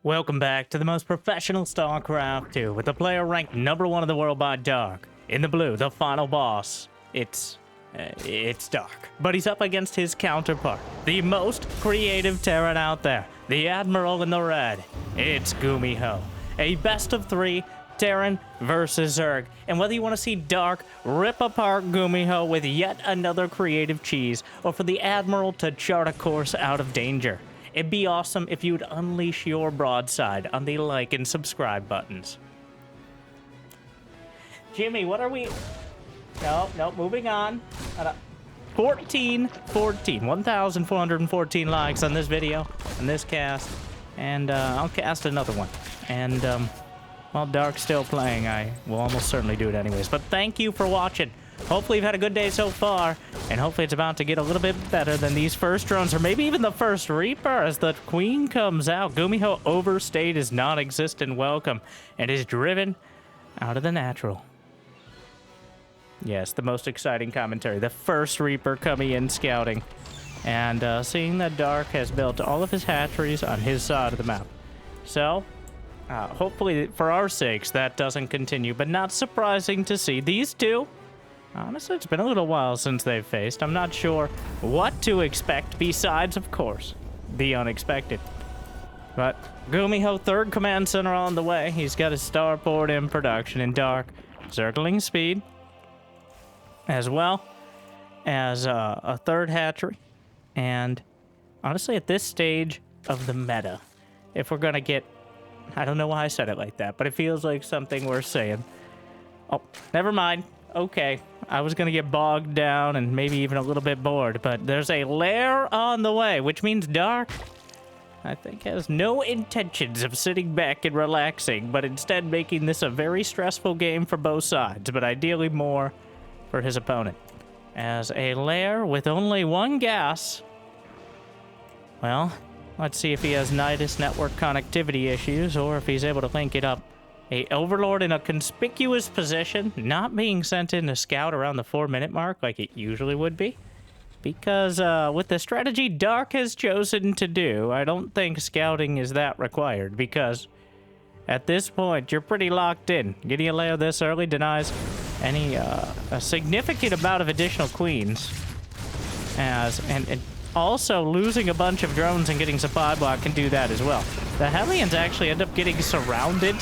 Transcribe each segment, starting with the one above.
Welcome back to the most professional StarCraft 2 with the player ranked #1 in the world by Dark. In the blue, the final boss. It's Dark. But he's up against his counterpart, the most creative Terran out there, the Admiral in the red. It's GuMiho. A best of 3 Terran versus Zerg. And whether you want to see Dark rip apart GuMiho with yet another creative cheese, or for the Admiral to chart a course out of danger, it'd be awesome if you'd unleash your broadside on the like and subscribe buttons. Jimmy, what are we... No, moving on. 1,414 likes on this video, on this cast, and I'll cast another one. And while Dark's still playing, I will almost certainly do it anyways. But thank you for watching. Hopefully you've had a good day so far, and hopefully it's about to get a little bit better than these first drones, or maybe even the first Reaper as the Queen comes out. GuMiho overstayed his non-existent welcome and is driven out of the natural. Yes, the most exciting commentary. The first Reaper coming in scouting, and seeing that Dark has built all of his hatcheries on his side of the map. So, hopefully for our sakes that doesn't continue, but not surprising to see these two. Honestly, it's been a little while since they've faced. I'm not sure what to expect besides, of course, the unexpected. But GuMiho, 3rd command center on the way. He's got his starport in production, in Dark circling speed, as well as a 3rd hatchery. And honestly, at this stage of the meta, if we're gonna get... I don't know why I said it like that, but it feels like something worth saying. Oh, never mind. Okay, I was gonna get bogged down and maybe even a little bit bored, but there's a lair on the way, which means Dark, I think, has no intentions of sitting back and relaxing, but instead making this a very stressful game for both sides, but ideally more for his opponent. As a lair with only 1 gas. Well, let's see if he has Nidus network connectivity issues, or if he's able to link it up. A Overlord in a conspicuous position, not being sent in to scout around the 4-minute mark like it usually would be. Because with the strategy Dark has chosen to do, I don't think scouting is that required, because at this point you're pretty locked in. Getting a layer this early denies any a significant amount of additional queens. And also losing a bunch of drones and getting supply block can do that as well. The Hellions actually end up getting surrounded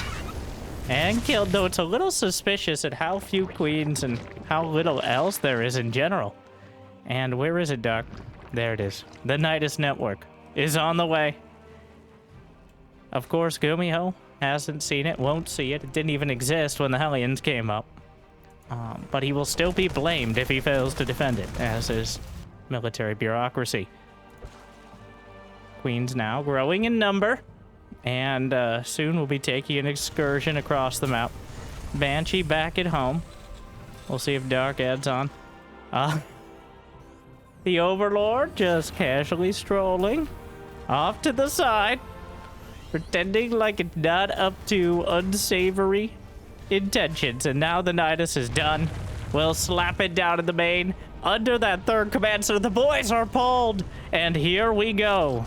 and killed, though it's a little suspicious at how few queens and how little else there is in general. And where is it, Dark? There it is. The Nidus network is on the way. Of course, GuMiho hasn't seen it, won't see it. It didn't even exist when the Hellions came up. But he will still be blamed if he fails to defend it, as is military bureaucracy. Queens now growing in number. And soon we'll be taking an excursion across the map. Banshee back at home. We'll see if Dark adds on. The Overlord just casually strolling off to the side, pretending like it's not up to unsavory intentions. And now the Nidus is done. We'll slap it down in the main under that 3rd command center. The boys are pulled, and here we go.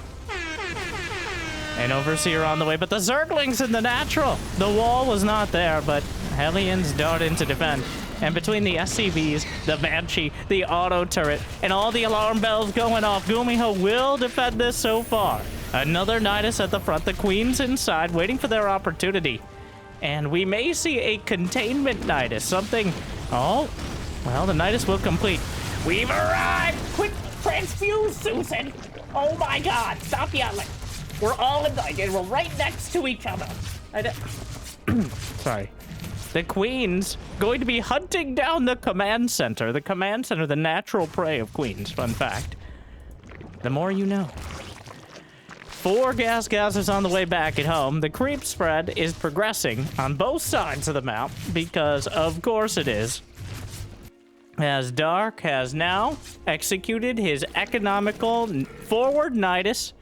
An Overseer on the way, but the Zerglings in the natural. The wall was not there, but Hellions dart in to defend. And between the SCVs, the Banshee, the auto turret, and all the alarm bells going off, GuMiho will defend this so far. Another Nidus at the front, the Queens inside, waiting for their opportunity. And we may see a containment Nidus, something... Oh, well, the Nidus will complete. We've arrived! Quick, transfuse, Susan! Oh my god, stop yelling! We're all in the... We're right next to each other. Sorry. The Queen's going to be hunting down the command center. The command center, the natural prey of Queens. Fun fact. The more you know. 4 gases on the way back at home. The creep spread is progressing on both sides of the map, because of course it is. As Dark has now executed his economical forward Nidus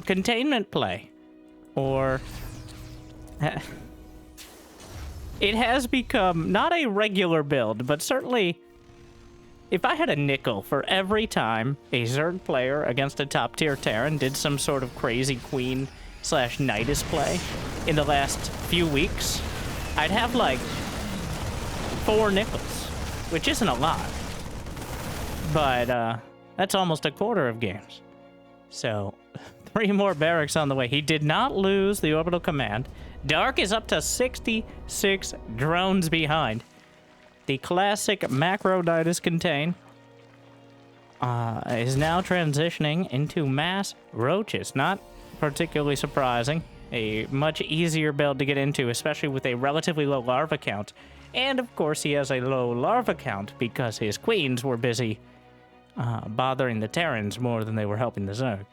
containment play, or it has become not a regular build, but certainly if I had a nickel for every time a Zerg player against a top tier Terran did some sort of crazy queen slash Nidus play in the last few weeks, I'd have like 4 nickels, which isn't a lot. But that's almost a quarter of games. So 3 more barracks on the way. He did not lose the orbital command. Dark is up to 66 drones behind. The classic macro Nidus contain is now transitioning into mass roaches. Not particularly surprising. A much easier build to get into, especially with a relatively low larva count. And of course he has a low larva count because his queens were busy bothering the Terrans more than they were helping the Zerg.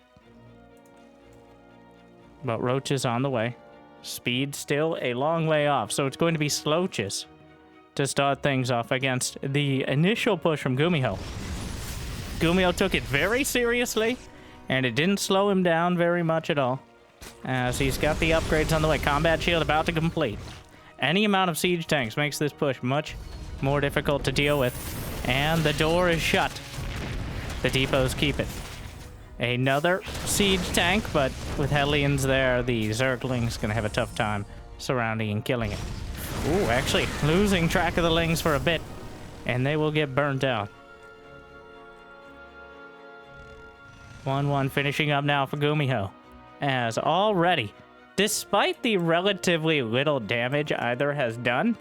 But roaches on the way. Speed still a long way off, so it's going to be Sloaches to start things off against the initial push from GuMiho. GuMiho took it very seriously, and it didn't slow him down very much at all, as he's got the upgrades on the way. Combat shield about to complete. Any amount of siege tanks makes this push much more difficult to deal with, and the door is shut. The depots keep it. Another siege tank, but with Hellions there, the Zergling's gonna have a tough time surrounding and killing it. Ooh, actually losing track of the Lings for a bit, and they will get burnt out. 1-1 finishing up now for GuMiho, as already, despite the relatively little damage either has done,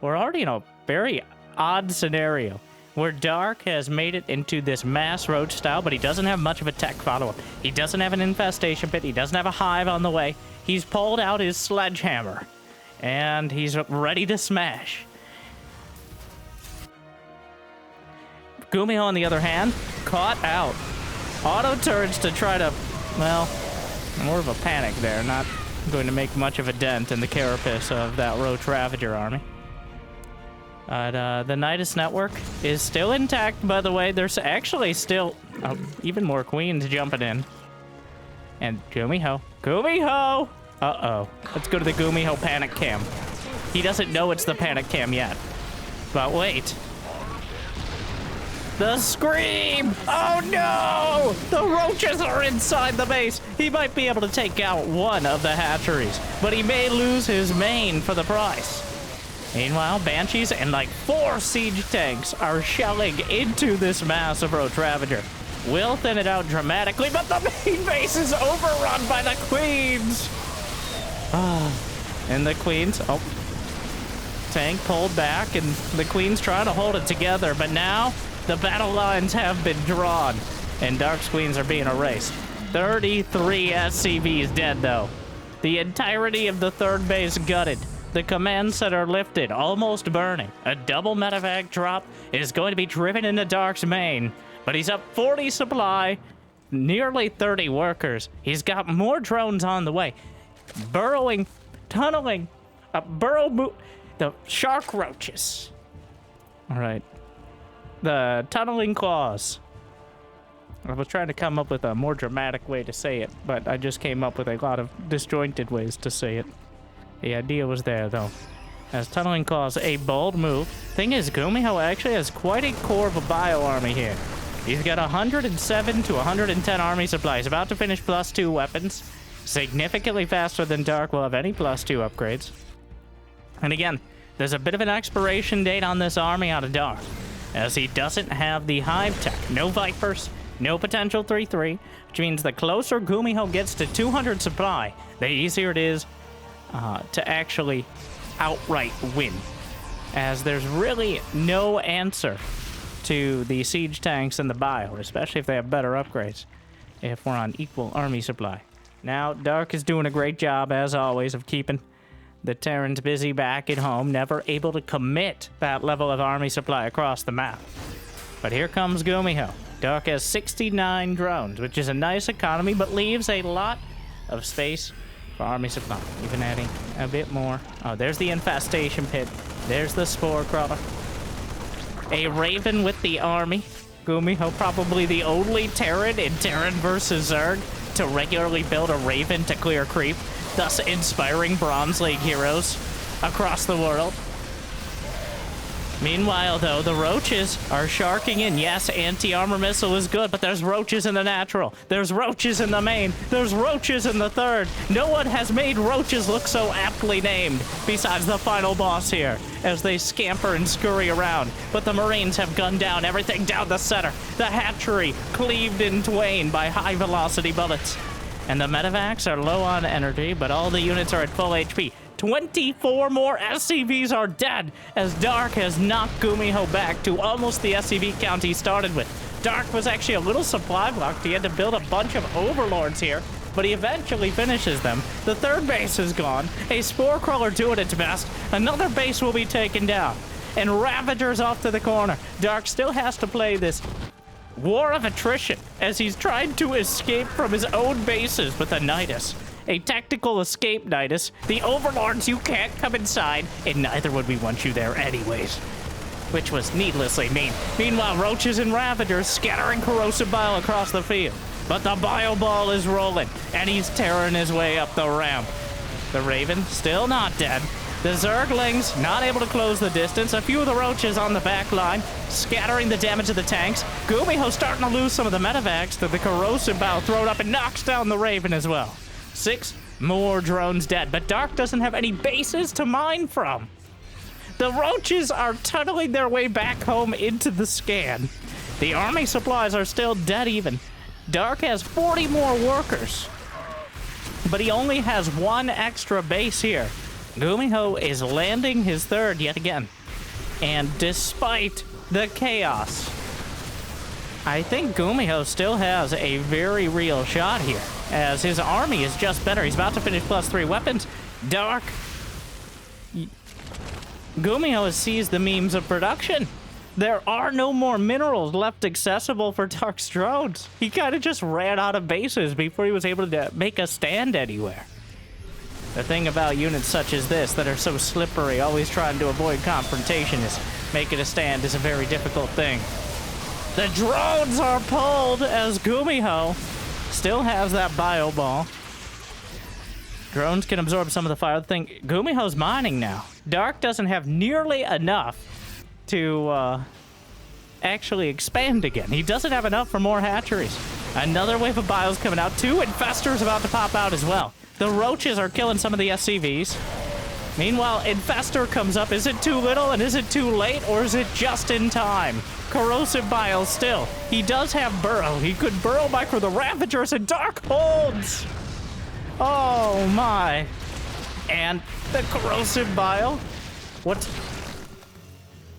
we're already in a very odd scenario where Dark has made it into this mass roach style, but he doesn't have much of a tech follow-up. He doesn't have an infestation pit. He doesn't have a hive on the way. He's pulled out his sledgehammer, and he's ready to smash. GuMiho, on the other hand, caught out. Auto turrets to try to, well, more of a panic there. Not going to make much of a dent in the carapace of that Roach Ravager army. The Nidus network is still intact, by the way. There's actually still even more queens jumping in. And GuMiho. GuMiho! Uh-oh. Let's go to the GuMiho panic cam. He doesn't know it's the panic cam yet. But wait. The scream! Oh no! The roaches are inside the base. He might be able to take out one of the hatcheries, but he may lose his main for the price. Meanwhile, Banshees and like 4 siege tanks are shelling into this mass of Roach Ravager. Will thin it out dramatically, but the main base is overrun by the queens. And the queens, tank pulled back, and the queens trying to hold it together, but now the battle lines have been drawn, and Dark's queens are being erased. 33 SCVs dead, though. The entirety of the 3rd base gutted. The command center lifted, almost burning. A double medevac drop is going to be driven into Dark's main, but he's up 40 supply, nearly 30 workers. He's got more drones on the way. Burrowing, tunneling, the shark roaches. All right. The tunneling claws. I was trying to come up with a more dramatic way to say it, but I just came up with a lot of disjointed ways to say it. The idea was there, though. As tunneling claws, a bold move. Thing is, GuMiho actually has quite a core of a bio army here. He's got 107 to 110 army supplies. About to finish +2 weapons. Significantly faster than Dark will have any +2 upgrades. And again, there's a bit of an expiration date on this army out of Dark, as he doesn't have the hive tech. No Vipers, no potential 3-3, which means the closer GuMiho gets to 200 supply, the easier it is to actually outright win, as there's really no answer to the siege tanks and the bio, especially if they have better upgrades, if we're on equal army supply. Now, Dark is doing a great job, as always, of keeping the Terrans busy back at home, never able to commit that level of army supply across the map. But here comes GuMiho. Dark has 69 drones, which is a nice economy, but leaves a lot of space for army supply. Even adding a bit more. Oh, there's the infestation pit. There's the spore crawler. A Raven with the army. GuMiho probably the only Terran in Terran versus Zerg to regularly build a Raven to clear creep, thus inspiring Bronze League heroes across the world. Meanwhile, though, the roaches are sharking in. Yes, anti-armor missile is good, but there's roaches in the natural. There's roaches in the main. There's roaches in the third. No one has made roaches look so aptly named, besides the final boss here, as they scamper and scurry around. But the Marines have gunned down everything down the center. The hatchery cleaved in twain by high-velocity bullets. And the medevacs are low on energy, but all the units are at full HP. 24 more SCVs are dead, as Dark has knocked GuMiho back to almost the SCV count he started with. Dark was actually a little supply blocked. He had to build a bunch of overlords here, but he eventually finishes them. The third base is gone. A spore crawler doing its best. Another base will be taken down. And Ravager's off to the corner. Dark still has to play this war of attrition as he's trying to escape from his own bases with a Nidus. A tactical escape, Nidus. The overlords, you can't come inside, and neither would we want you there anyways. Which was needlessly mean. Meanwhile, roaches and ravagers scattering corrosive bile across the field. But the bile ball is rolling, and he's tearing his way up the ramp. The Raven, still not dead. The Zerglings, not able to close the distance. A few of the roaches on the back line, scattering the damage of the tanks. GuMiho starting to lose some of the medevacs to the corrosive bile thrown up and knocks down the Raven as well. 6 more drones dead, but Dark doesn't have any bases to mine from. The roaches are tunneling their way back home into the scan. The army supplies are still dead even. Dark has 40 more workers, but he only has 1 extra base here. GuMiho is landing his third yet again. And despite the chaos, I think GuMiho still has a very real shot here, as his army is just better. He's about to finish +3 weapons. Dark. GuMiho has seized the means of production. There are no more minerals left accessible for Dark's drones. He kind of just ran out of bases before he was able to make a stand anywhere. The thing about units such as this that are so slippery, always trying to avoid confrontation, is making a stand is a very difficult thing. The drones are pulled as GuMiho still has that bio ball. Drones can absorb some of the fire. The thing, GuMiho's mining now. Dark doesn't have nearly enough to actually expand again. He doesn't have enough for more hatcheries. Another wave of bios coming out. 2 infestors about to pop out as well. The roaches are killing some of the SCVs. Meanwhile, infestor comes up. Is it too little and is it too late, or is it just in time? Corrosive bile still. He does have burrow. He could burrow micro the Ravagers, and Dark holds. Oh my. And the corrosive bile. What?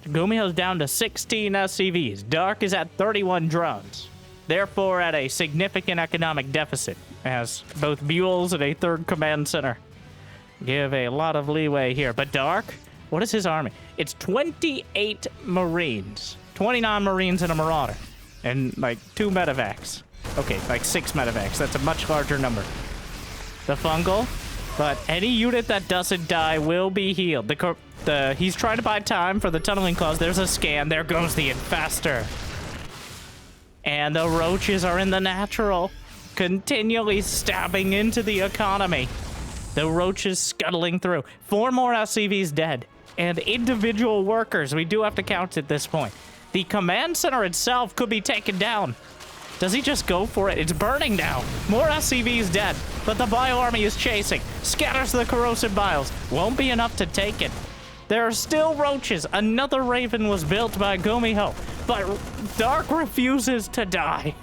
GuMiho's down to 16 SCVs. Dark is at 31 drones. Therefore at a significant economic deficit, as both mules and a third command center give a lot of leeway here. But Dark, what is his army? It's 28 Marines. 29 Marines and a Marauder. And like 2 medevacs. Okay, like 6 medevacs. That's a much larger number. The fungal, but any unit that doesn't die will be healed. He's trying to buy time for the tunneling clause. There's a scan. There goes the infestor. And the roaches are in the natural, continually stabbing into the economy. The roaches scuttling through. 4 more SCVs dead. And individual workers, we do have to count at this point. The command center itself could be taken down. Does he just go for it? It's burning now. More SCVs dead, but the bio army is chasing. Scatters the corrosive biles. Won't be enough to take it. There are still roaches. Another Raven was built by GuMiho, but Dark refuses to die.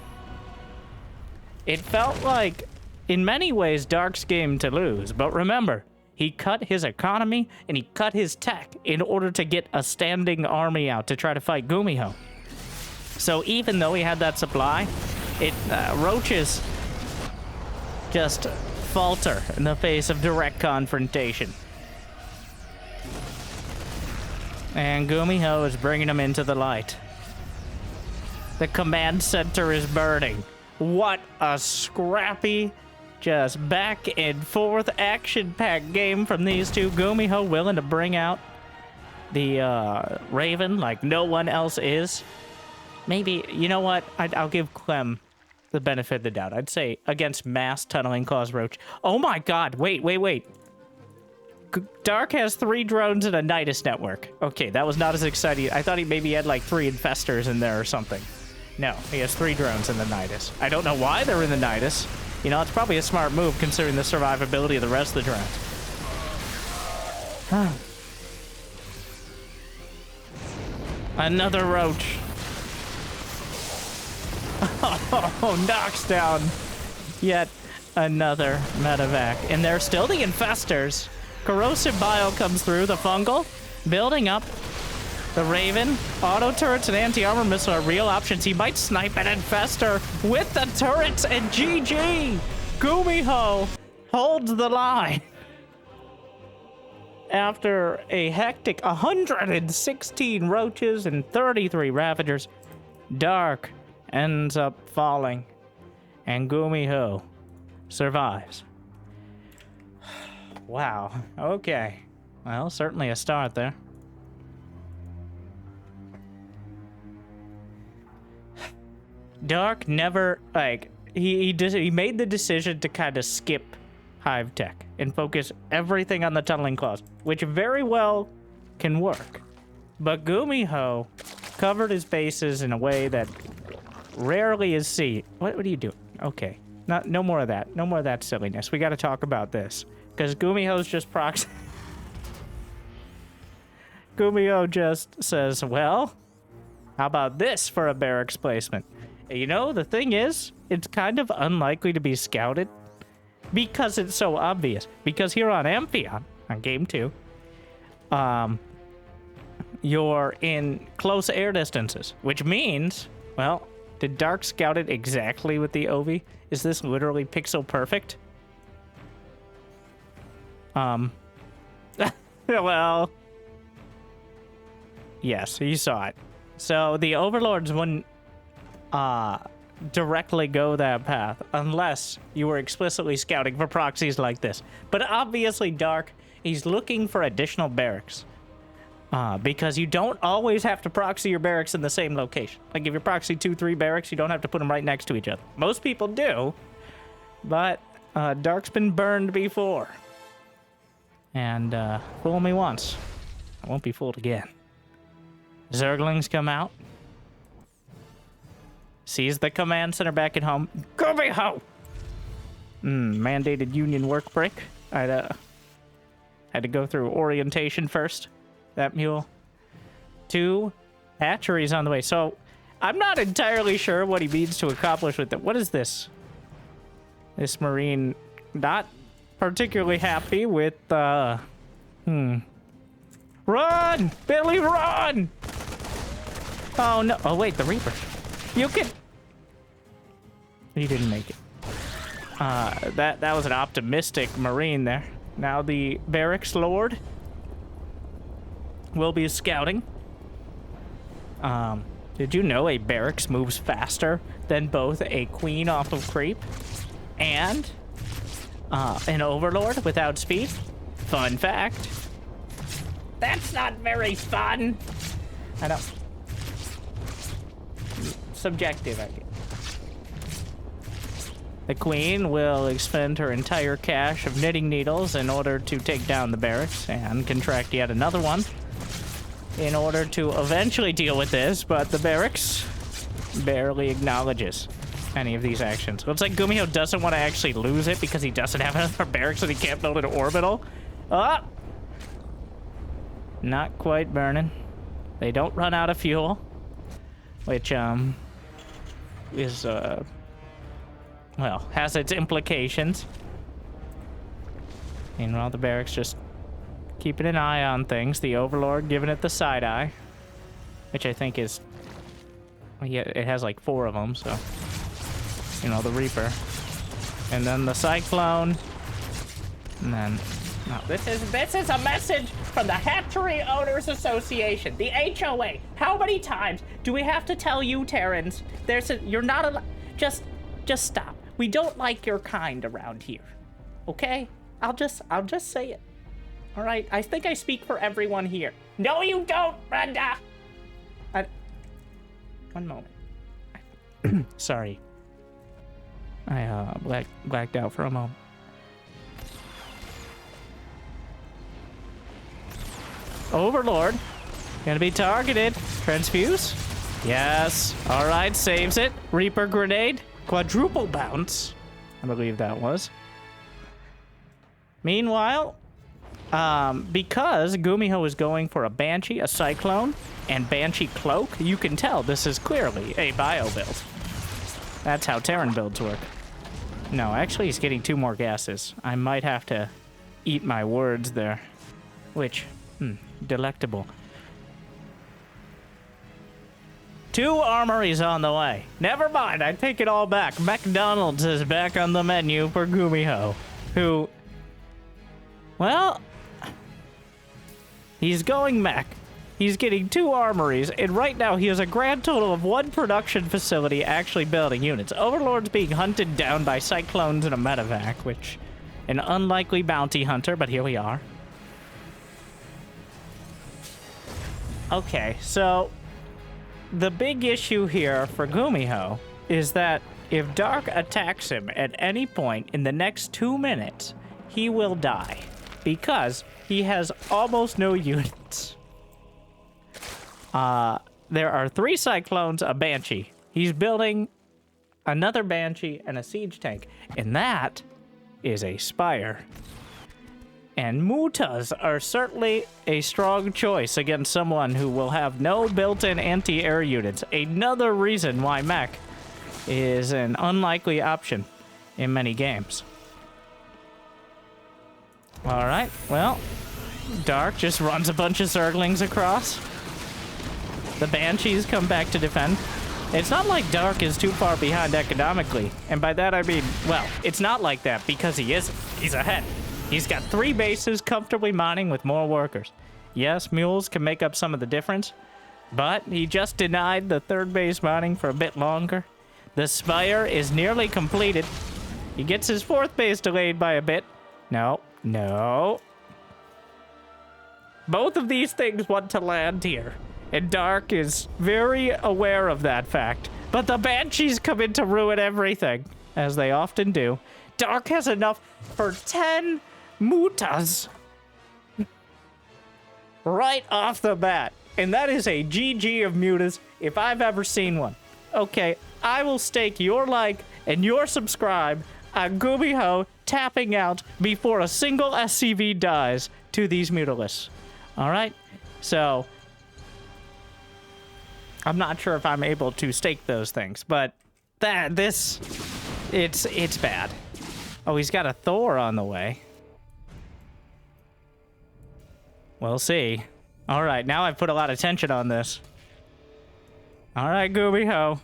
It felt like, in many ways, Dark's game to lose, but remember, he cut his economy and he cut his tech in order to get a standing army out to try to fight GuMiho. So even though he had that supply, roaches just falter in the face of direct confrontation. And GuMiho is bringing them into the light. The command center is burning. What a scrappy, just back and forth action-packed game from these two. GuMiho willing to bring out the Raven like no one else is. Maybe, you know what? I'll give Clem the benefit of the doubt. I'd say against mass tunneling clause roach. Oh my god, wait. Dark has 3 drones and a Nidus network. Okay, that was not as exciting. I thought he maybe had like 3 infestors in there or something. No, he has 3 drones in the Nidus. I don't know why they're in the Nidus. You know, it's probably a smart move considering the survivability of the rest of the drones. Another roach. Oh, knocks down yet another medevac. And they're still the infestors. Corrosive bile comes through, the fungal, building up. The Raven, auto turrets, and anti-armor missile are real options. He might snipe an infestor with the turrets, and GG! GuMiho holds the line. After a hectic 116 roaches and 33 ravagers, Dark ends up falling, and GuMiho survives. Wow, okay. Well, certainly a start there. Dark never, like, he made the decision to kind of skip Hive Tech and focus everything on the tunneling claws, which very well can work. But GuMiho covered his bases in a way that rarely is seen. What are you doing? Okay, no more of that. No more of that silliness. We got to talk about this because GuMiho's just proxy. GuMiho just says, well, how about this for a barracks placement? You know, the thing is, it's kind of unlikely to be scouted because it's so obvious. Because here on Amphion, on game 2, you're in close air distances, which means, well, did Dark scout it exactly with the OV? Is this literally pixel perfect? Well, yes, he saw it. So the overlords wouldn't directly go that path unless you were explicitly scouting for proxies like this. But obviously, Dark, he's looking for additional barracks because you don't always have to proxy your barracks in the same location. Like if you proxy 2-3 barracks, you don't have to put them right next to each other. Most people do, but Dark's been burned before. And fool me once, I won't be fooled again. Zerglings come out. Sees the command center back at home. GuMiho! Mandated union work break. I had to go through orientation first. That mule. 2 hatcheries on the way. So I'm not entirely sure what he means to accomplish with it. What is this? This Marine not particularly happy with Run! Billy, run! Oh no. Oh wait, the Reaper. You can... He didn't make it. That was an optimistic Marine there. Now the Barracks Lord will be scouting. Did you know a barracks moves faster than both a queen off of creep and an overlord without speed? Fun fact. That's not very fun. I know. Subjective, I guess. The queen will expend her entire cache of knitting needles in order to take down the barracks and contract yet another one in order to eventually deal with this, but the barracks barely acknowledges any of these actions. Looks like GuMiho doesn't want to actually lose it because he doesn't have another barracks and he can't build an orbital. Ah! Not quite burning. They don't run out of fuel, which, is, well, has its implications. Meanwhile, the barracks just keeping an eye on things. The Overlord giving it the side eye, which I think is, well, yeah, it has like 4 of them, so, you know, the Reaper. And then the Cyclone. And then, no, this is a message from the Hatchery Owners Association, the HOA. How many times do we have to tell you, Terrans, you're not allowed, just stop. We don't like your kind around here, okay? I'll just say it. All right, I think I speak for everyone here. No, you don't, Brenda. One moment. Sorry. I blacked out for a moment. Overlord. Gonna be targeted. Transfuse. Yes. All right, saves it. Reaper grenade. Quadruple bounce. I believe that was. Meanwhile, because GuMiho is going for a Banshee, a Cyclone, and Banshee Cloak, you can tell this is clearly a bio build. That's how Terran builds work. No, actually he's getting 2 more gases. I might have to eat my words there. Which, delectable. 2 armories on the way. Never mind, I take it all back. McDonald's is back on the menu for GuMiho, who, well, he's going mech. He's getting 2 armories, and right now he has a grand total of 1 production facility actually building units. Overlord's being hunted down by Cyclones and a medevac, which, an unlikely bounty hunter, but here we are. Okay, so the big issue here for GuMiho is that if Dark attacks him at any point in the next 2 minutes, he will die because he has almost no units. There are 3 Cyclones, a Banshee. He's building another Banshee and a siege tank, and that is a Spire. And Mutas are certainly a strong choice against someone who will have no built-in anti-air units. Another reason why mech is an unlikely option in many games. Alright, well, Dark just runs a bunch of Zerglings across. The Banshees come back to defend. It's not like Dark is too far behind economically. And by that I mean, well, it's not like that because he isn't. He's ahead. He's got 3 bases comfortably mining with more workers. Yes, mules can make up some of the difference, but he just denied the 3rd base mining for a bit longer. The Spire is nearly completed. He gets his 4th base delayed by a bit. No, no. Both of these things want to land here, and Dark is very aware of that fact. But the Banshees come in to ruin everything, as they often do. Dark has enough for 10 Mutas right off the bat. And that is a GG of Mutas if I've ever seen one. Okay, I will stake your like and your subscribe on GuMiho tapping out before a single SCV dies to these Mutalists. Alright, so I'm not sure if I'm able to stake those things, but it's bad. Oh, he's got a Thor on the way. We'll see. Alright, now I've put a lot of tension on this. Alright, GuMiho.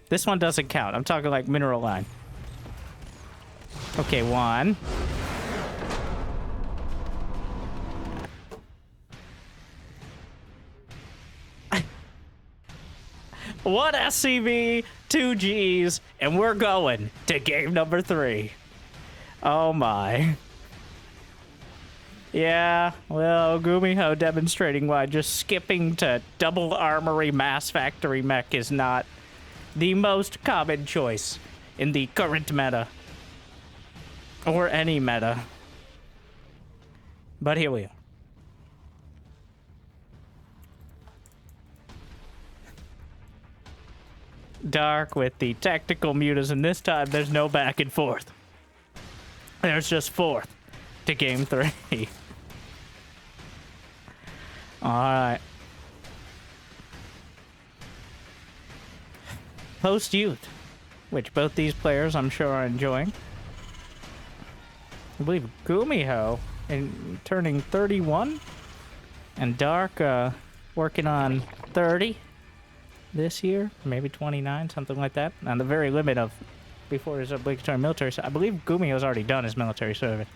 This one doesn't count. I'm talking like mineral line. Okay, 1. One SCV, 2 Gs, and we're going to game number 3. Oh my. Yeah, well, GuMiho demonstrating why just skipping to double armory mass factory mech is not the most common choice in the current meta. Or any meta. But here we are. Dark with the tactical mutas, and this time there's no back and forth. There's just 4th to game 3. Alright. Post-youth, which both these players I'm sure are enjoying. I believe GuMiho turning 31, and Dark working on 30 this year, maybe 29, something like that, on the very limit of before his obligatory military. I believe GuMiho's already done his military service.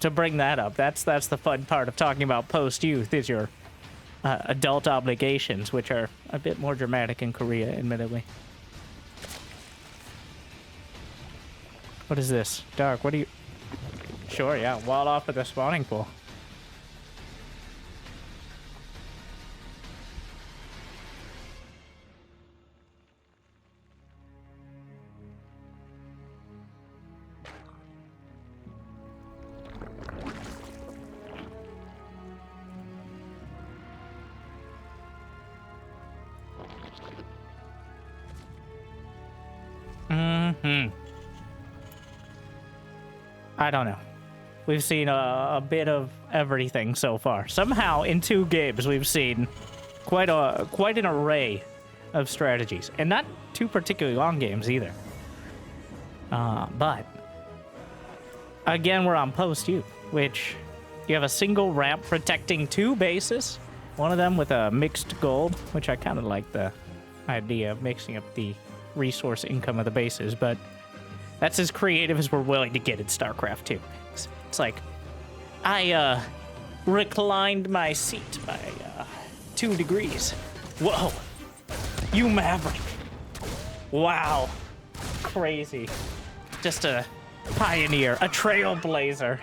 To bring that up, that's the fun part of talking about post-youth, is your adult obligations, which are a bit more dramatic in Korea, admittedly. What is this? Dark, what do you... Sure, yeah, wall off with the spawning pool. I don't know. We've seen a bit of everything so far. Somehow, in 2 games, we've seen quite an array of strategies. And not 2 particularly long games, either. But, again, we're on post-U, which you have a single ramp protecting 2 bases. One of them with a mixed gold, which I kind of like the idea of mixing up the resource income of the bases, but that's as creative as we're willing to get in StarCraft 2. It's like, I reclined my seat by 2 degrees. Whoa, you maverick. Wow, crazy. Just a pioneer, a trailblazer.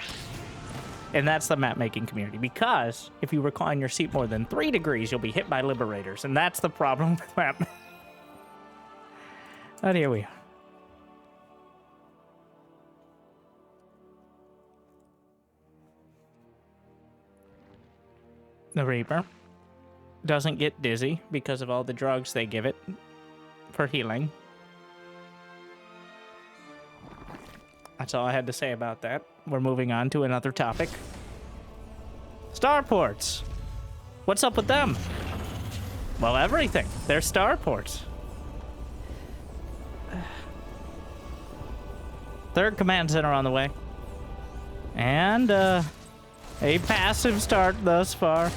And that's the map-making community, because if you recline your seat more than 3 degrees, you'll be hit by liberators, and that's the problem with map. But here we are. The Reaper doesn't get dizzy because of all the drugs they give it for healing. That's all I had to say about that. We're moving on to another topic. Starports. What's up with them? Well, everything. They're starports. Third command center on the way. And a passive start thus far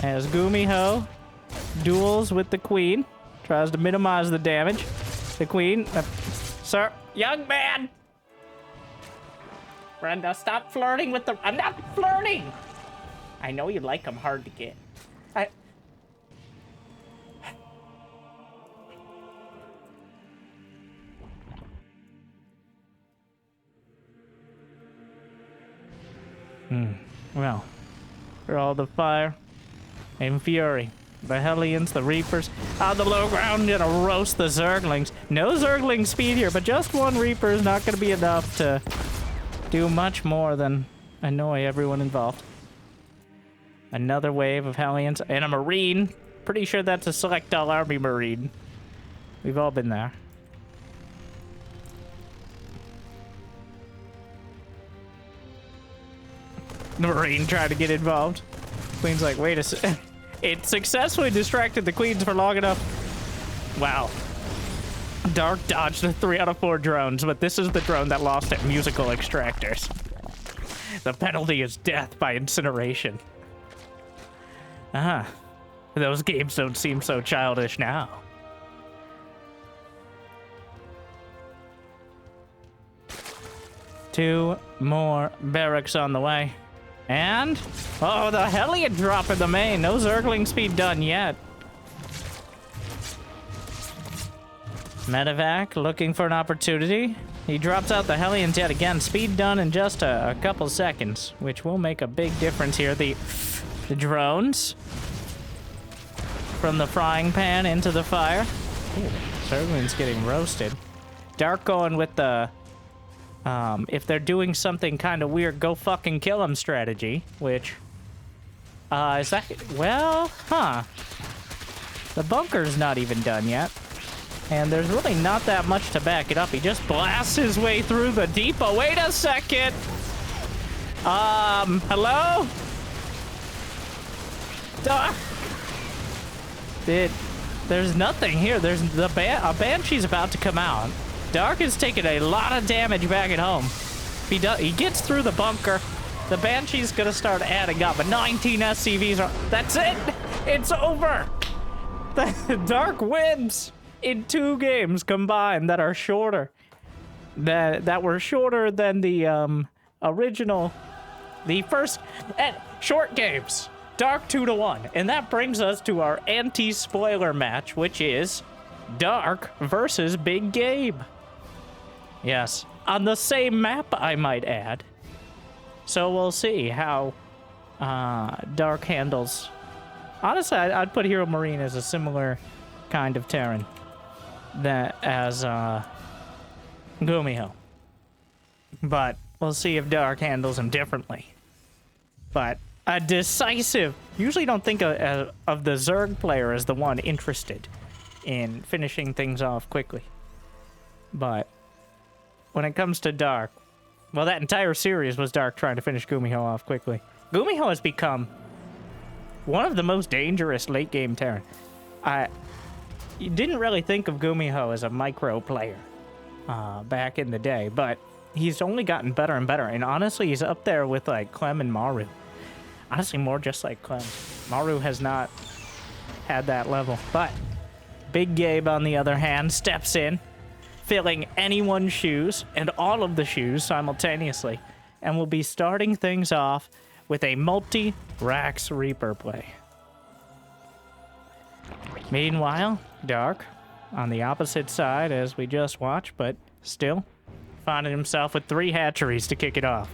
as GuMiho duels with the Queen. Tries to minimize the damage. The Queen... sir, young man! Brenda, stop flirting with the... I'm not flirting! I know you like them hard to get. Well, for all the fire and fury, the Hellions, the Reapers, on the low ground, gonna roast the Zerglings. No Zergling speed here, but just 1 Reaper is not gonna be enough to do much more than annoy everyone involved. Another wave of Hellions and a Marine. Pretty sure that's a Select All Army Marine. We've all been there. The Marine tried to get involved. Queen's like, wait a sec. It successfully distracted the Queens for long enough. Wow. Dark dodged the 3 out of 4 drones, but this is the drone that lost at musical extractors. The penalty is death by incineration. Those games don't seem so childish now. Two more barracks on the way. And, oh, the Hellion drop in the main. No Zergling speed done yet. Medevac looking for an opportunity. He drops out the Hellions yet again. Speed done in just a couple seconds, which will make a big difference here. The drones from the frying pan into the fire. Ooh, Zergling's getting roasted. Dark going with the if they're doing something kind of weird, go fucking kill them strategy, which is that, well, the bunker's not even done yet. And there's really not that much to back it up. He just blasts his way through the depot. Wait a second. Hello? There's nothing here. There's a Banshee's about to come out. Dark is taking a lot of damage back at home. He gets through the bunker. The Banshee's gonna start adding up, but 19 SCVs are... That's it! It's over! The Dark wins in 2 games combined that are shorter. That were shorter than the original... The first... short games. Dark 2-1. And that brings us to our anti-spoiler match, which is Dark versus Big Gabe. Yes, on the same map, I might add. So we'll see how Dark handles. Honestly, I'd put Hero Marine as a similar kind of Terran as GuMiho. But we'll see if Dark handles him differently. But a decisive... Usually don't think of the Zerg player as the one interested in finishing things off quickly. But when it comes to Dark, well, that entire series was Dark trying to finish GuMiho off quickly. GuMiho has become one of the most dangerous late-game Terran. You didn't really think of GuMiho as a micro player back in the day, but he's only gotten better and better. And honestly, he's up there with like Clem and Maru. Honestly, more just like Clem. Maru has not had that level. But Big Gabe, on the other hand, steps in, filling anyone's shoes and all of the shoes simultaneously, and will be starting things off with a multi-Rax Reaper play. Meanwhile, Dark on the opposite side, as we just watched, but still finding himself with 3 hatcheries to kick it off.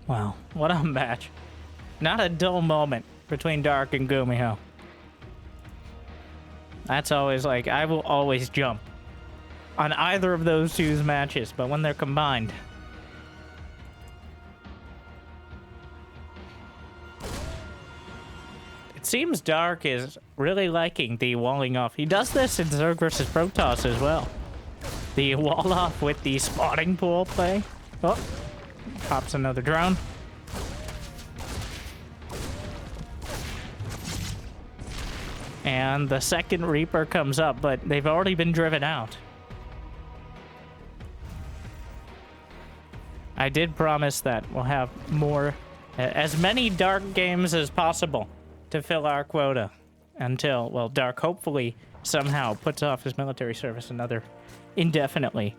Wow, what a match. Not a dull moment between Dark and GuMiho. That's always like, I will always jump on either of those two's matches, but when they're combined. It seems Dark is really liking the walling off. He does this in Zerg versus Protoss as well. The wall off with the spawning pool play. Oh, pops another drone. And the second Reaper comes up, but they've already been driven out. I did promise that we'll have more, as many Dark games as possible to fill our quota until, well, Dark hopefully somehow puts off his military service another indefinitely,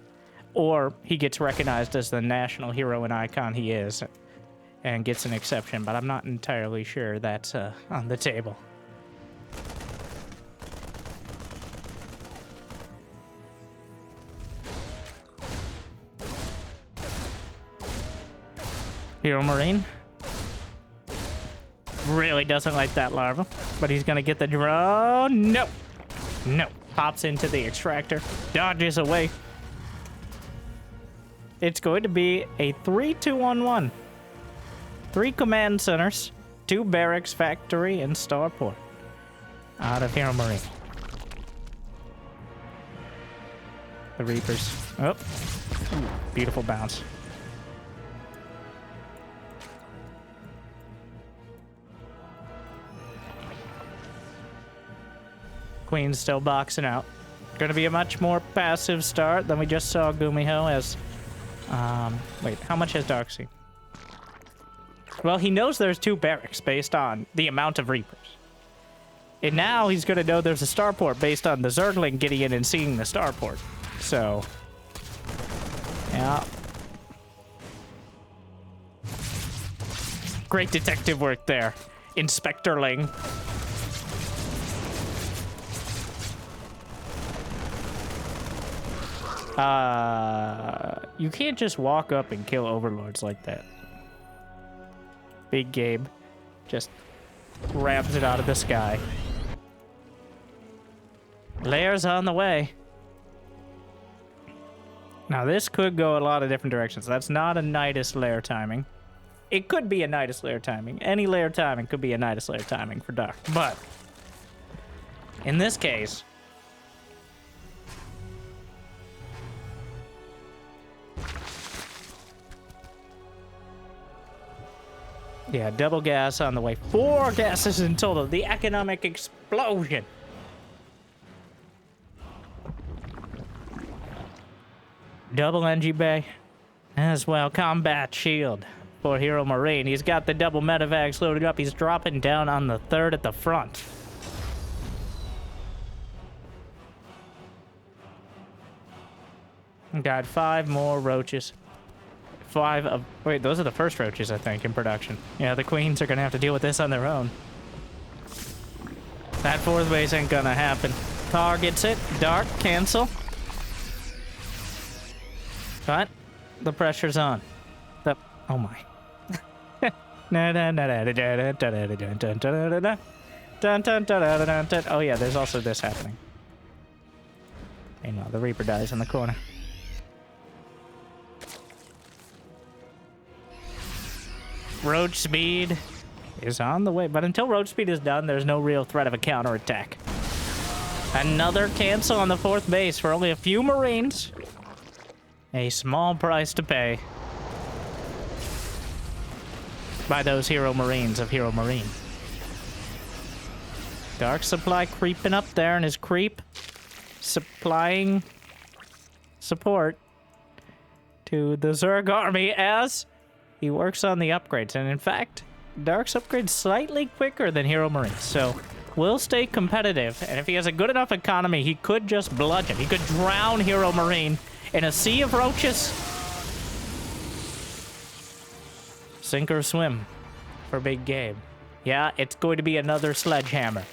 or he gets recognized as the national hero and icon he is and gets an exception, but I'm not entirely sure that's on the table. Hero Marine really doesn't like that larva, but he's gonna get the drone. No, no, pops into the extractor, dodges away. It's going to be a 3-2-1-1. 3 command centers, 2 barracks, factory, and starport out of Hero Marine. The Reapers. Oh, ooh, beautiful bounce. Queen's still boxing out. Gonna be a much more passive start than we just saw GuMiho as... wait, how much has Dark seen? Well, he knows there's 2 barracks based on the amount of Reapers. And now he's gonna know there's a starport based on the Zergling getting in and seeing the starport. So... yeah. Great detective work there, Inspectorling. You can't just walk up and kill overlords like that. Big Gabe just grabs it out of the sky. Layers on the way. Now this could go a lot of different directions. That's not a Nidus layer timing. It could be a Nidus layer timing. Any layer timing could be a Nidus layer timing for Dark. But in this case, yeah, double gas on the way. 4 gases in total. The economic explosion. Double NG Bay. As well, combat shield for Hero Marine. He's got the double medevacs loaded up. He's dropping down on the 3rd at the front. Got 5 more roaches. 5 of... wait, those are the first roaches, I think, in production. Yeah, the queens are gonna have to deal with this on their own. That 4th base ain't gonna happen. Car gets it. Dark, cancel. But the pressure's on. The... oh my. Oh yeah, there's also this happening. Meanwhile, the Reaper dies in the corner. Roach speed is on the way, but until roach speed is done, there's no real threat of a counterattack. Another cancel on the 4th base for only a few Marines. A small price to pay by those Hero Marines of Hero Marine. Dark Supply creeping up there, and his creep supplying support to the Zerg army as he works on the upgrades. And in fact, Dark's upgrades slightly quicker than Hero Marines, so will stay competitive. And if he has a good enough economy, he could just bludgeon. He could drown Hero Marine in a sea of roaches. Sink or swim for Big Gabe. Yeah, it's going to be another sledgehammer.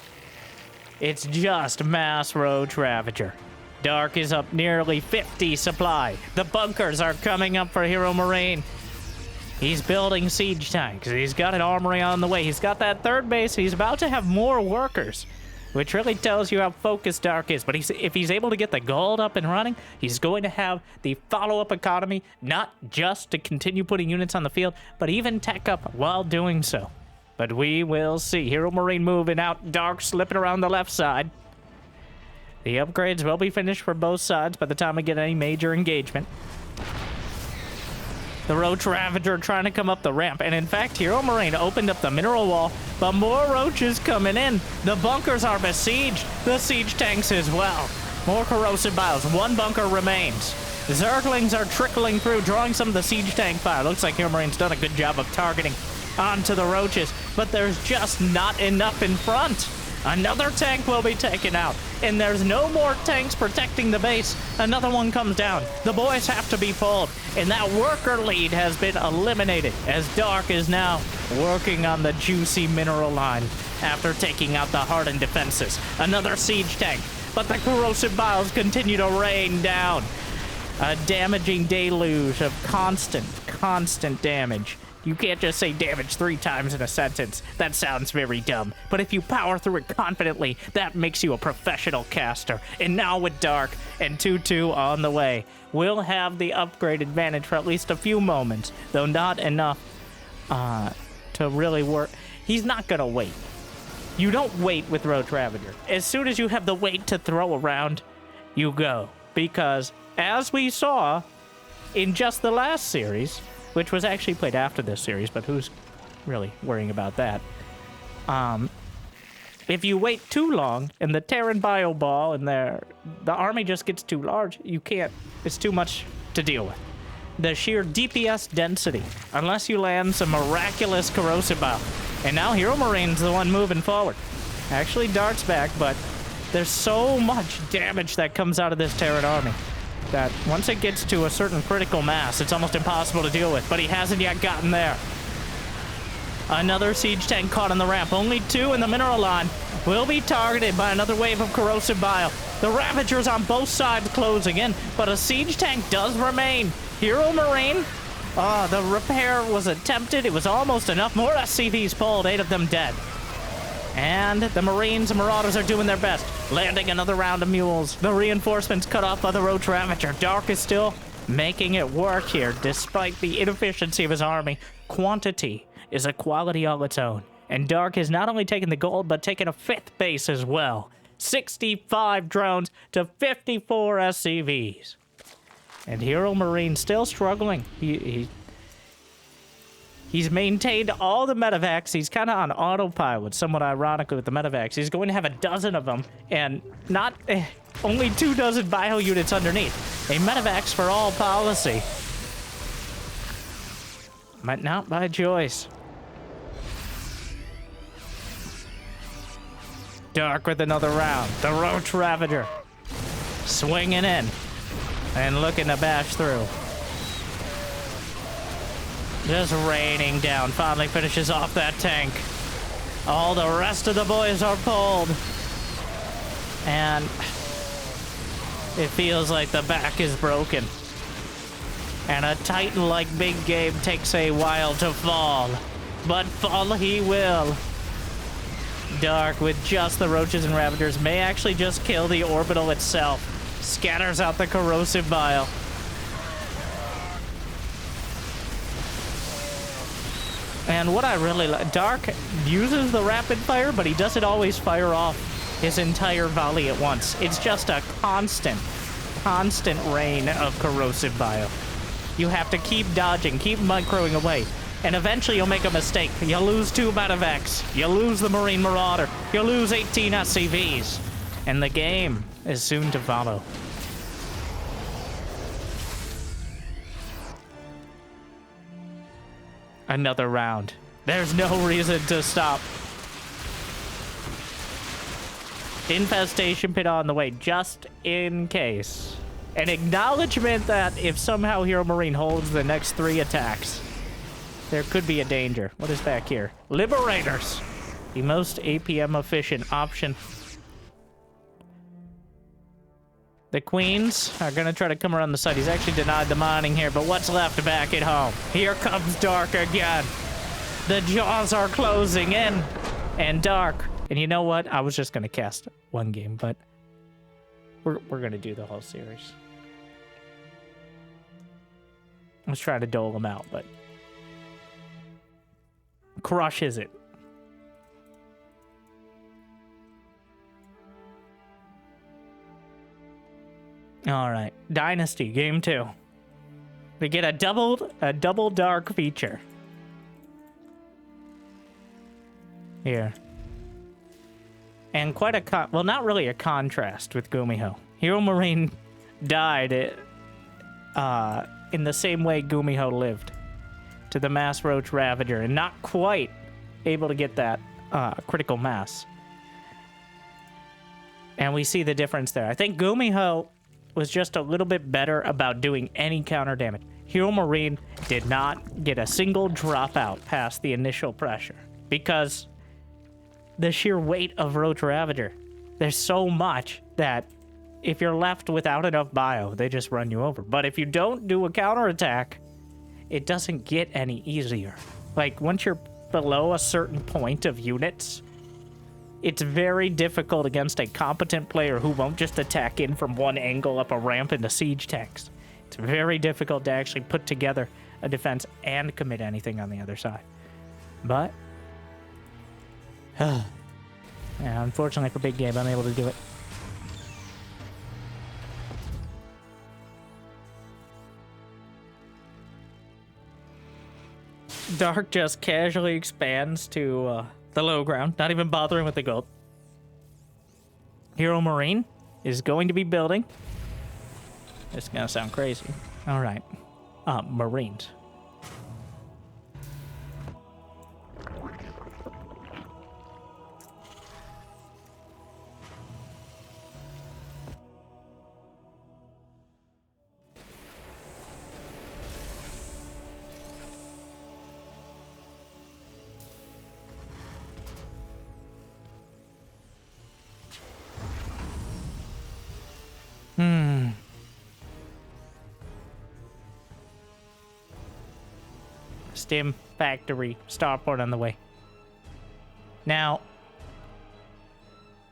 It's just mass roach ravager. Dark is up nearly 50 supply. The bunkers are coming up for Hero Marine. He's building siege tanks. He's got an armory on the way. He's got that 3rd base. He's about to have more workers, which really tells you how focused Dark is. But if he's able to get the gold up and running, he's going to have the follow-up economy, not just to continue putting units on the field, but even tech up while doing so. But we will see. Hero Marine moving out. Dark slipping around the left side. The upgrades will be finished for both sides by the time we get any major engagement. The Roach Ravager trying to come up the ramp. And in fact, Hero Marine opened up the mineral wall, but more roaches coming in. The bunkers are besieged. The siege tanks as well. More corrosive biles. 1 bunker remains. Zerglings are trickling through, drawing some of the siege tank fire. Looks like Hero Marine's done a good job of targeting onto the roaches, but there's just not enough in front. Another tank will be taken out, and there's no more tanks protecting the base. Another one comes down. The boys have to be pulled, and that worker lead has been eliminated as Dark is now working on the juicy mineral line after taking out the hardened defenses. Another siege tank, but the corrosive biles continue to rain down. A damaging deluge of constant damage. You can't just say damage 3 times in a sentence. That sounds very dumb. But if you power through it confidently, that makes you a professional caster. And now with Dark and 2-2 on the way, we'll have the upgrade advantage for at least a few moments, though not enough to really work. He's not going to wait. You don't wait with Roach Ravager. As soon as you have the weight to throw around, you go. Because, as we saw in just the last series, which was actually played after this series, but who's really worrying about that? If you wait too long and the Terran bio ball and the army just gets too large, you can't. It's too much to deal with. The sheer DPS density, unless you land some miraculous corrosive bile. And now Hero Marine's the one moving forward. Actually, Dart's back, but there's so much damage that comes out of this Terran army that once it gets to a certain critical mass, it's almost impossible to deal with, but he hasn't yet gotten there. Another siege tank caught on the ramp. Only 2 in the mineral line will be targeted by another wave of corrosive bile. The Ravagers on both sides closing in, but a siege tank does remain. Hero Marine, the repair was attempted. It was almost enough. More SCVs pulled, 8 of them dead. And the Marines and Marauders are doing their best, landing another round of mules. The reinforcements cut off by the Roach Ravager. Dark is still making it work here, despite the inefficiency of his army. Quantity is a quality all its own. And Dark has not only taken the gold, but taken a 5th base as well. 65 drones to 54 SCVs. And Hero Marine still struggling. He's maintained all the medevacs. He's kind of on autopilot, somewhat ironically, with the medevacs. He's going to have a dozen of them, and not only 2 dozen bio units underneath. A medevacs for all policy. But not by choice. Dark with another round. The Roach Ravager swinging in and looking to bash through. Just raining down. Finally finishes off that tank. All the rest of the boys are pulled. And it feels like the back is broken. And a titan like Big Gabe takes a while to fall. But fall he will. Dark, with just the Roaches and Ravagers, may actually just kill the orbital itself. Scatters out the corrosive bile. And what I really like, Dark uses the rapid fire, but he doesn't always fire off his entire volley at once. It's just a constant rain of corrosive bio. You have to keep dodging, keep microing away, and eventually you'll make a mistake. You'll lose 2 Medivacs, you'll lose the Marine Marauder, you'll lose 18 SCVs, and the game is soon to follow. Another round. There's no reason to stop. Infestation pit on the way, just in case. An acknowledgement that if somehow Hero Marine holds the next 3 attacks, there could be a danger. What is back here? Liberators! The most APM efficient option. The Queens are gonna try to come around the side. He's actually denied the mining here, but what's left back at home? Here comes Dark again. The jaws are closing in. And Dark. And you know what? I was just gonna cast 1 game, but we're gonna do the whole series. Let's try to dole him out, but crushes it. All right, Dynasty game 2. We get a double Dark feature here, and quite a well, not really a contrast with GuMiho. Hero Marine died in the same way GuMiho lived, to the Mass Roach Ravager, and not quite able to get that critical mass. And we see the difference there. I think GuMiho was just a little bit better about doing any counter damage. Hero Marine did not get a single dropout past the initial pressure because the sheer weight of Roach Ravager. There's so much that if you're left without enough bio, they just run you over. But if you don't do a counterattack, it doesn't get any easier. Like, once you're below a certain point of units, it's very difficult against a competent player who won't just attack in from one angle up a ramp into siege tanks. It's very difficult to actually put together a defense and commit anything on the other side. But, yeah, unfortunately for big game, I'm able to do it. Dark just casually expands to the low ground, not even bothering with the gold. Hero Marine is going to be building. This is gonna sound crazy. All right, Marines. Stim factory starport on the way. Now,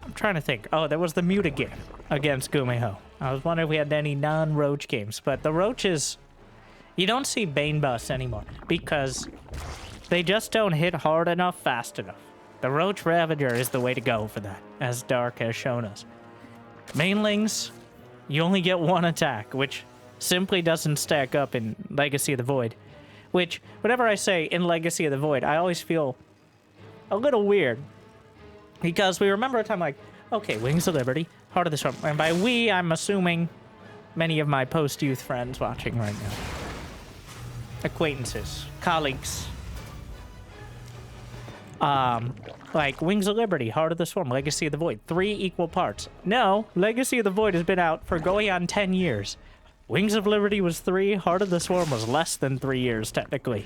I'm trying to think. Oh, there was the mute again against GuMiho. I was wondering if we had any non-Roach games, but the Roaches, you don't see Bane busts anymore because they just don't hit hard enough, fast enough. The Roach Ravager is the way to go for that, as Dark has shown us. Mainlings, you only get 1 attack, which simply doesn't stack up in Legacy of the Void. Which, whenever I say in Legacy of the Void, I always feel a little weird. Because we remember a time like, okay, Wings of Liberty, Heart of the Storm. And by we, I'm assuming many of my post-youth friends watching right now. Acquaintances, colleagues. Like Wings of Liberty, Heart of the Storm, Legacy of the Void. 3 equal parts. No, Legacy of the Void has been out for going on 10 years. Wings of Liberty was 3, Heart of the Swarm was less than 3 years, technically.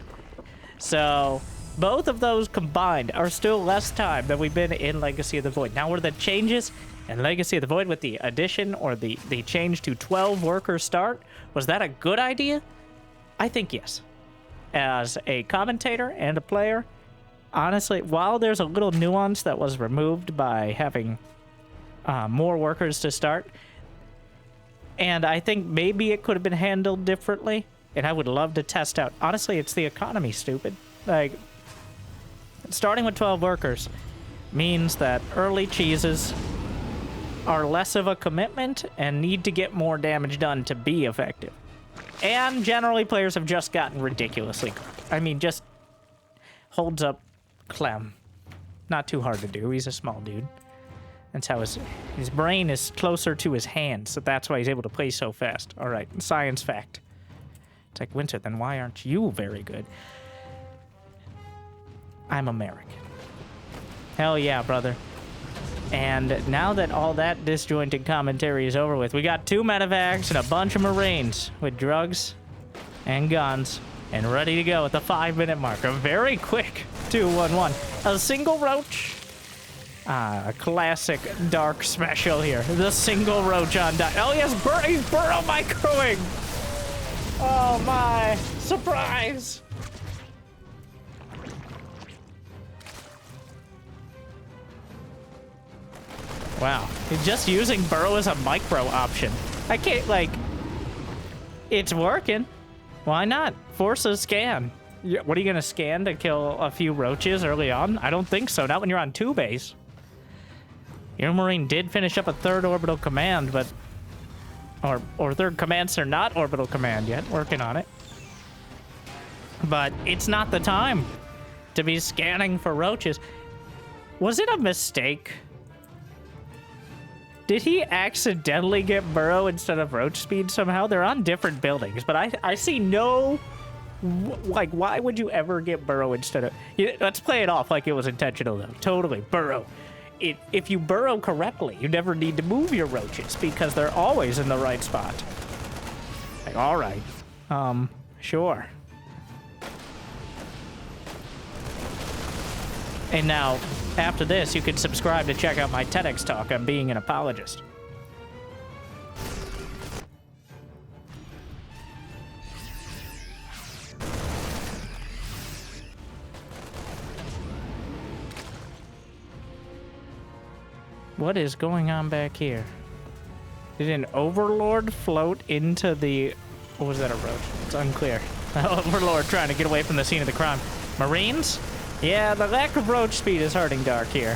So, both of those combined are still less time than we've been in Legacy of the Void. Now, were the changes in Legacy of the Void with the addition or the change to 12 worker start, was that a good idea? I think yes. As a commentator and a player, honestly, while there's a little nuance that was removed by having more workers to start, and I think maybe it could have been handled differently, and I would love to test out. Honestly, it's the economy, stupid. Like, starting with 12 workers means that early cheeses are less of a commitment and need to get more damage done to be effective. And generally, players have just gotten ridiculously good. I mean, just holds up Clem. Not too hard to do. He's a small dude. That's how his brain is closer to his hands, so that's why he's able to play so fast. All right, science fact. It's like, Winter, then why aren't you very good? I'm American. Hell yeah, brother. And now that all that disjointed commentary is over with, we got 2 medevacs and a bunch of Marines with drugs and guns and ready to go at the 5-minute mark. A very quick 2-1-1. A single roach. A classic dark special here. The single roach on die. Oh, yes, he's burrow microing. Oh, my. Surprise. Wow. Just using burrow as a micro option. I can't, like... It's working. Why not? Force a scan. What are you going to scan to kill a few roaches early on? I don't think so. Not when you're on 2 base. Your Marine did finish up a 3rd orbital command, but... Or 3rd commands are not orbital command yet. Working on it. But it's not the time to be scanning for roaches. Was it a mistake? Did he accidentally get burrow instead of roach speed somehow? They're on different buildings, but I see no... Like, why would you ever get burrow instead of... Let's play it off like it was intentional, though. Totally. Burrow. If you burrow correctly, you never need to move your roaches because they're always in the right spot. Like, all right. Sure. And now, after this, you can subscribe to check out my TEDx talk on being an apologist. What is going on back here? Did an overlord float into the... What was that, a roach? It's unclear. Overlord trying to get away from the scene of the crime. Marines? Yeah, the lack of roach speed is hurting Dark here.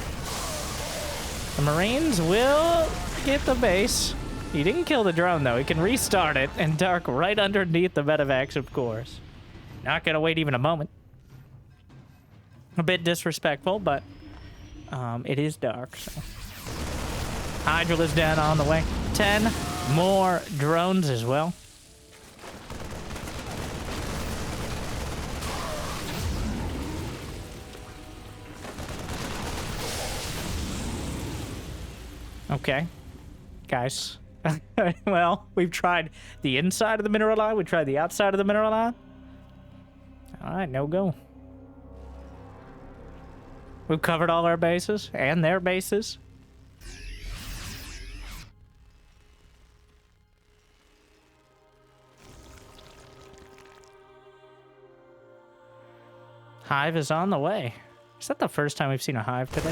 The Marines will get the base. He didn't kill the drone, though. He can restart it, and Dark right underneath the medevacs, of course. Not gonna wait even a moment. A bit disrespectful, but it is Dark, so... Hydra is down on the way. 10 more drones as well. Okay. Guys. Well, we've tried the inside of the mineral line. We tried the outside of the mineral line. Alright, no go. We've covered all our bases and their bases. Hive is on the way. Is that the first time we've seen a hive today?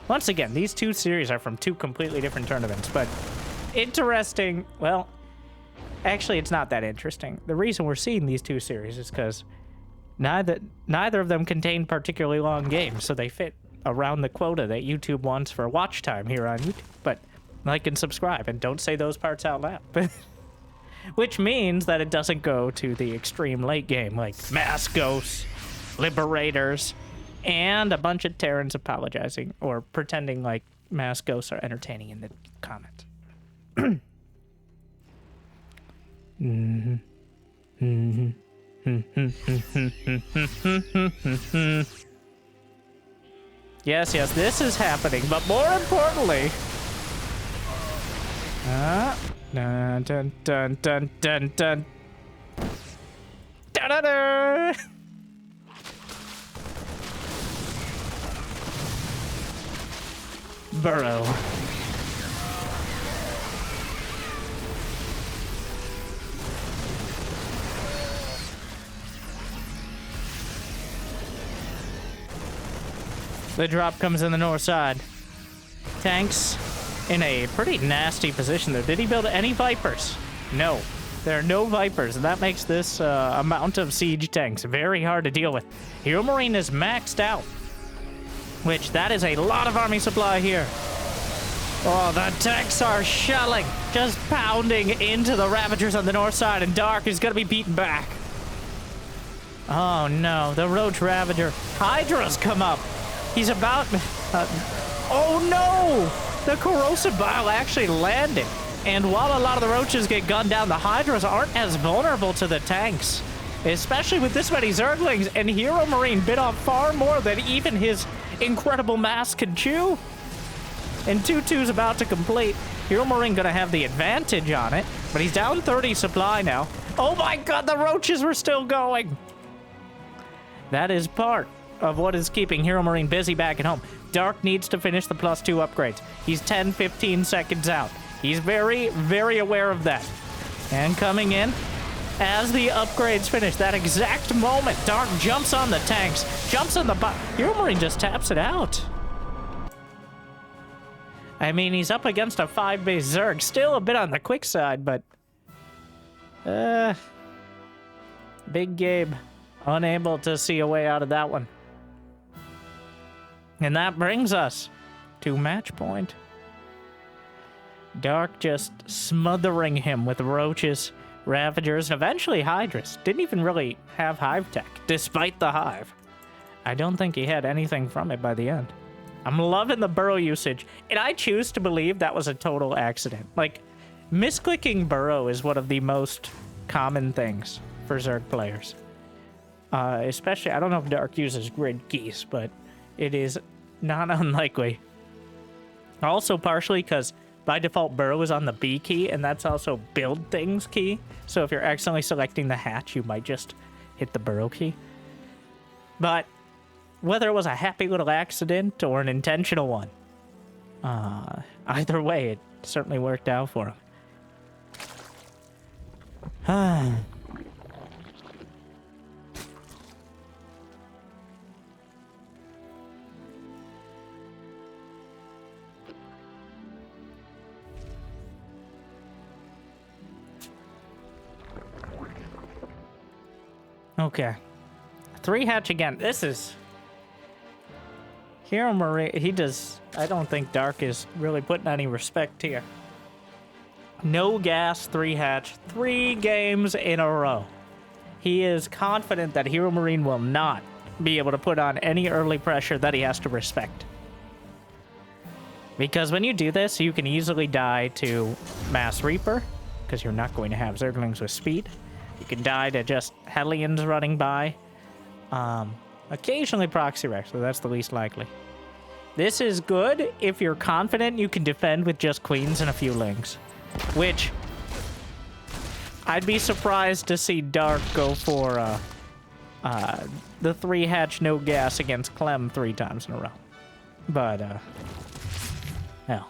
Once again, these 2 series are from 2 completely different tournaments, but interesting. Well, actually, it's not that interesting. The reason we're seeing these 2 series is because neither of them contain particularly long games, so they fit around the quota that YouTube wants for watch time here on YouTube. But like and subscribe, and don't say those parts out loud. Which means that it doesn't go to the extreme late game, like mass ghosts, liberators, and a bunch of Terrans apologizing or pretending like mass ghosts are entertaining in the comments. Yes, this is happening, but more importantly... dun dun dun dun dun dun. Da-da-da! Burrow. The drop comes in the north side. Tanks in a pretty nasty position there. Did he build any Vipers? No. There are no Vipers, and that makes this amount of siege tanks very hard to deal with. Hero Marine is maxed out. Which, that is a lot of army supply here. Oh, the tanks are shelling, just pounding into the Ravagers on the north side, and Dark is going to be beaten back. Oh, no, the Roach Ravager. Hydra's come up. He's about... oh, no! The Corrosive Bile actually landed. And while a lot of the Roaches get gunned down, the Hydras aren't as vulnerable to the tanks. Especially with this many Zerglings, and Hero Marine bit off far more than even his incredible mass could chew. And 2-2's about to complete. Hero Marine gonna have the advantage on it, but he's down 30 supply now. Oh my god, the Roaches were still going! That is part of what is keeping Hero Marine busy back at home. Dark needs to finish the +2 upgrades. He's 10-15 seconds out. He's very, very aware of that. And coming in, as the upgrades finish, that exact moment, Dark jumps on the tanks, jumps on the Hero Marine just taps it out. I mean, he's up against a 5-base Zerg. Still a bit on the quick side, but... Big Gabe, unable to see a way out of that one. And that brings us to match point. Dark just smothering him with Roaches, Ravagers, and eventually Hydras. Didn't even really have Hive tech, despite the Hive. I don't think he had anything from it by the end. I'm loving the burrow usage, and I choose to believe that was a total accident. Like, misclicking burrow is one of the most common things for Zerg players. Especially, I don't know if Dark uses grid keys, but it is not unlikely. Also, partially because by default burrow is on the B key, and that's also build things key. So if you're accidentally selecting the hatch, you might just hit the burrow key. But whether it was a happy little accident or an intentional one, either way, it certainly worked out for him. Okay. 3 hatch again. This is... Hero Marine, he does... I don't think Dark is really putting any respect here. No gas, 3 hatch, 3 games in a row. He is confident that Hero Marine will not be able to put on any early pressure that he has to respect. Because when you do this, you can easily die to Mass Reaper, because you're not going to have Zerglings with speed. You can die to just Hellions running by. Occasionally Proxy Rex, so that's the least likely. This is good if you're confident you can defend with just Queens and a few Lings. Which, I'd be surprised to see Dark go for the 3 hatch no gas against Clem 3 times in a row. But, hell.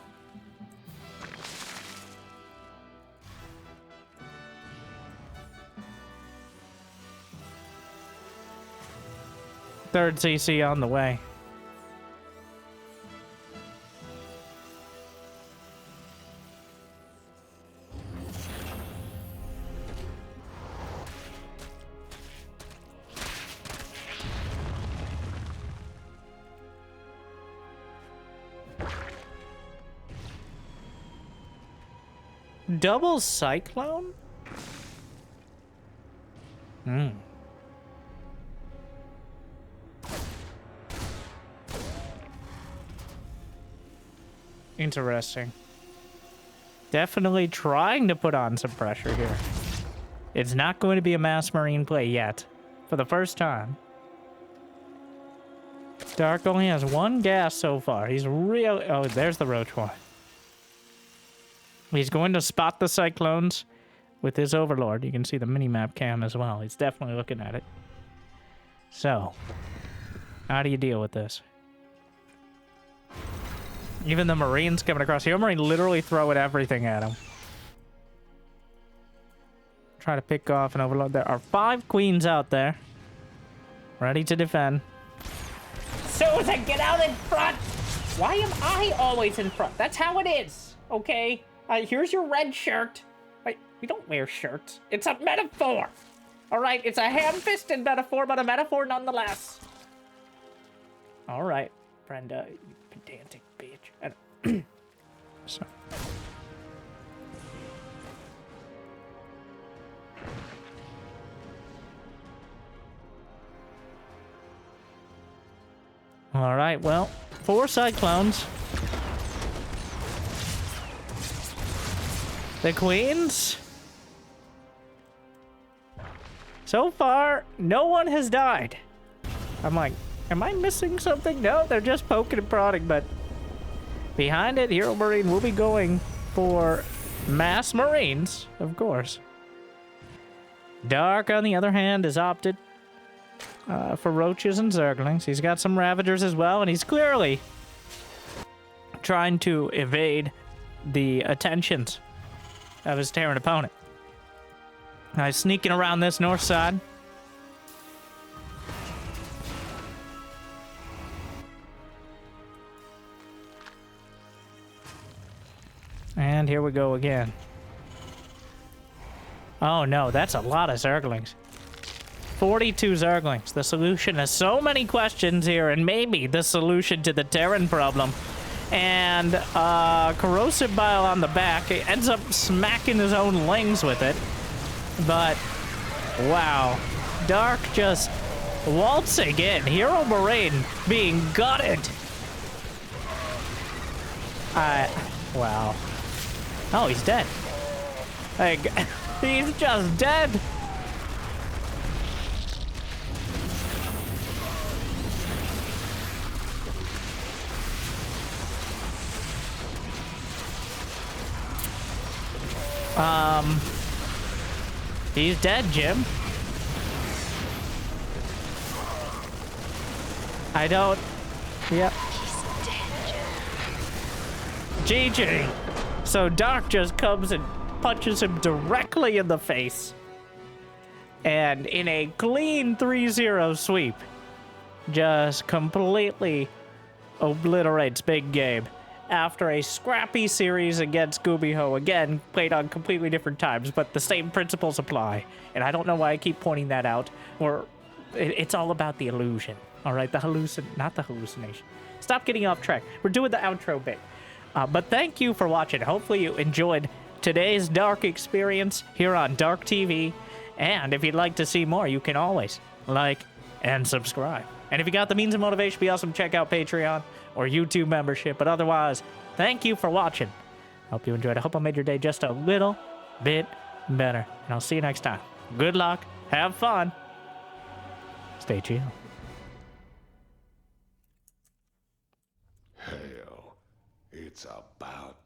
Third CC on the way. Double Cyclone? Interesting. Definitely trying to put on some pressure here. It's not going to be a Mass Marine play yet. For the first time. Dark only has 1 gas so far. He's really... Oh, there's the Roach one. He's going to spot the Cyclones with his Overlord. You can see the minimap cam as well. He's definitely looking at it. So, how do you deal with this? Even the Marines coming across. Hero Marine literally throwing everything at him. Try to pick off an Overlord. There are 5 Queens out there. Ready to defend. Susan, get out in front! Why am I always in front? That's how it is, okay? Here's your red shirt. Wait, we don't wear shirts. It's a metaphor. All right, it's a ham-fisted metaphor, but a metaphor nonetheless. All right. Brenda, you pedantic bitch. I don't so. All right, well, 4 Cyclones. The Queens. So far, no one has died. I'm like, am I missing something? No, they're just poking and prodding, but behind it, Hero Marine will be going for mass Marines, of course. Dark, on the other hand, has opted for Roaches and Zerglings. He's got some Ravagers as well, and he's clearly trying to evade the attentions of his Terran opponent. Now he's sneaking around this north side. And here we go again. Oh no, that's a lot of Zerglings. 42 Zerglings. The solution has so many questions here, and maybe the solution to the Terran problem. And Corrosive Bile on the back. He ends up smacking his own lings with it. But, wow. Dark just waltzing in. Hero Marine being gutted. Wow. Oh, he's dead. Like, he's just dead. He's dead, Jim. I don't... Yep. GG. So Dark just comes and punches him directly in the face. And in a clean 3-0 sweep, just completely obliterates Big Gabe. After a scrappy series against GuMiho, again, played on completely different times, but the same principles apply. And I don't know why I keep pointing that out. It's all about the illusion, all right? Not the hallucination. Stop getting off track. We're doing the outro bit. But thank you for watching. Hopefully you enjoyed today's Dark experience here on Dark TV. And if you'd like to see more, you can always like and subscribe. And if you got the means and motivation, be awesome, check out Patreon or YouTube membership. But otherwise, thank you for watching. Hope you enjoyed. I hope I made your day just a little bit better. And I'll see you next time. Good luck. Have fun. Stay chill. Hell, it's about